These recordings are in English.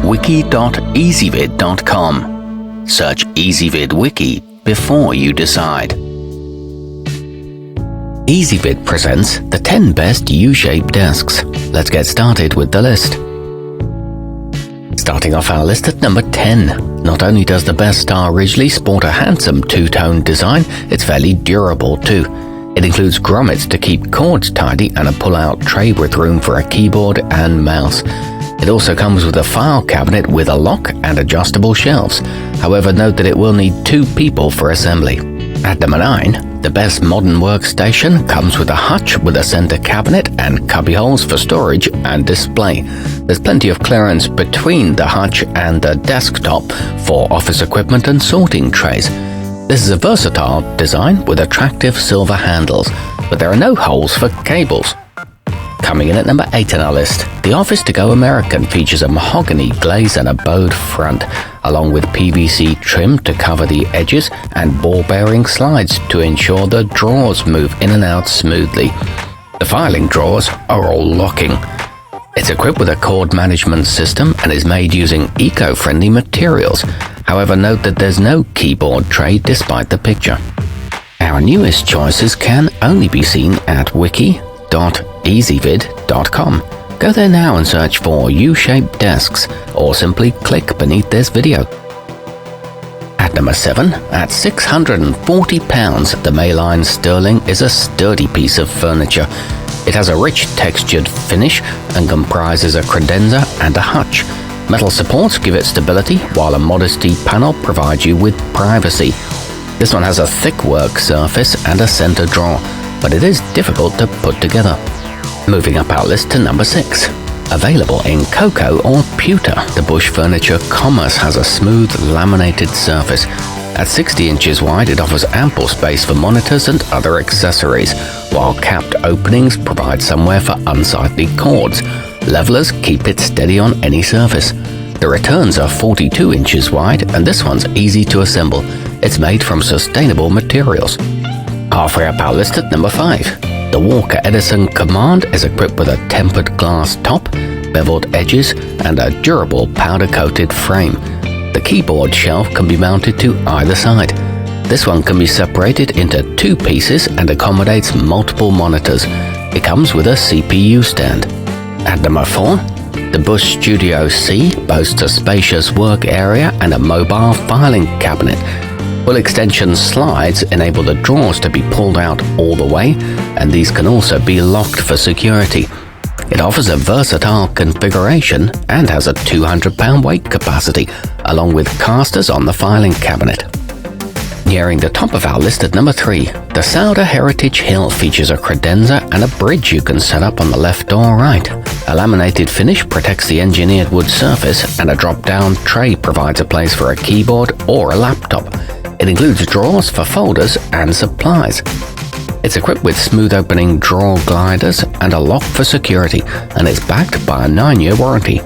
wiki.ezvid.com. Search Ezvid Wiki before you decide. Ezvid presents the 10 best U-shaped desks. Let's get started with the list. Starting off our list at number 10. Not only does the Bestar Ridgely sport a handsome two-tone design, it's fairly durable too. It includes grommets to keep cords tidy and a pull-out tray with room for a keyboard and mouse. It also comes with a file cabinet with a lock and adjustable shelves. However, note that it will need 2 people for assembly. At number 9, the best modern workstation comes with a hutch with a center cabinet and cubbyholes for storage and display. There's plenty of clearance between the hutch and the desktop for office equipment and sorting trays. This is a versatile design with attractive silver handles, but there are no holes for cables. Coming in at number 8 on our list, the Office To Go American features a mahogany glaze and a bowed front, along with PVC trim to cover the edges and ball-bearing slides to ensure the drawers move in and out smoothly. The filing drawers are all locking. It's equipped with a cord management system and is made using eco-friendly materials. However, note that there's no keyboard tray despite the picture. Our newest choices can only be seen at wiki.ezvid.com. Go there now and search for U-shaped desks, or simply click beneath this video. At number 7, at £640, the Mayline Sterling is a sturdy piece of furniture. It has a rich textured finish and comprises a credenza and a hutch. Metal supports give it stability, while a modesty panel provides you with privacy. This one has a thick work surface and a center drawer, but it is difficult to put together. Moving up our list to number 6. Available in cocoa or pewter, the Bush Furniture Commerce has a smooth laminated surface. At 60 inches wide, it offers ample space for monitors and other accessories, while capped openings provide somewhere for unsightly cords. Levelers keep it steady on any surface. The returns are 42 inches wide, and this one's easy to assemble. It's made from sustainable materials. Halfway up our list at number 5. The Walker Edison Command is equipped with a tempered glass top, beveled edges, and a durable powder-coated frame. The keyboard shelf can be mounted to either side. This one can be separated into 2 pieces and accommodates multiple monitors. It comes with a CPU stand. At number 4, the Bush Studio C boasts a spacious work area and a mobile filing cabinet. Full extension slides enable the drawers to be pulled out all the way, and these can also be locked for security. It offers a versatile configuration and has a 200-pound weight capacity, along with casters on the filing cabinet. Nearing the top of our list at number 3, the Sauder Heritage Hill features a credenza and a bridge you can set up on the left or right. A laminated finish protects the engineered wood surface, and a drop-down tray provides a place for a keyboard or a laptop. It includes drawers for folders and supplies. It's equipped with smooth-opening drawer gliders and a lock for security, and is backed by a 9-year warranty.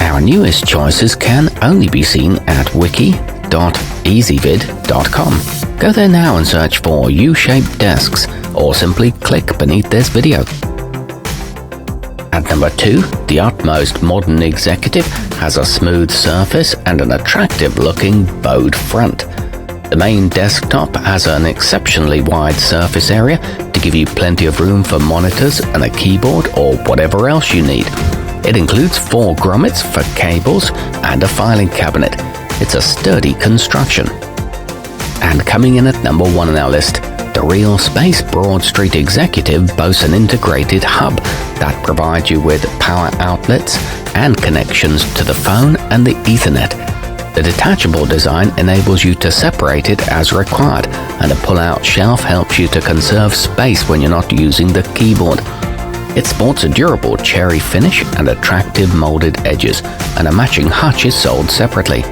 Our newest choices can only be seen at wiki.ezvid.com. Go there now and search for U-shaped desks, or simply click beneath this video. At number 2, the Utmost Modern Executive has a smooth surface and an attractive-looking bowed front. The main desktop has an exceptionally wide surface area to give you plenty of room for monitors and a keyboard or whatever else you need. It includes 4 grommets for cables and a filing cabinet. It's a sturdy construction. And coming in at number 1 on our list, the Real Space Broad Street Executive boasts an integrated hub that provides you with power outlets and connections to the phone and the Ethernet. The detachable design enables you to separate it as required, and a pull-out shelf helps you to conserve space when you're not using the keyboard. It sports a durable cherry finish and attractive molded edges, and a matching hutch is sold separately.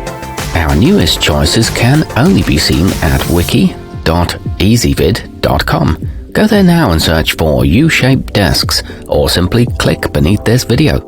Our newest choices can only be seen at wiki.ezvid.com. Go there now and search for U-shaped desks, or simply click beneath this video.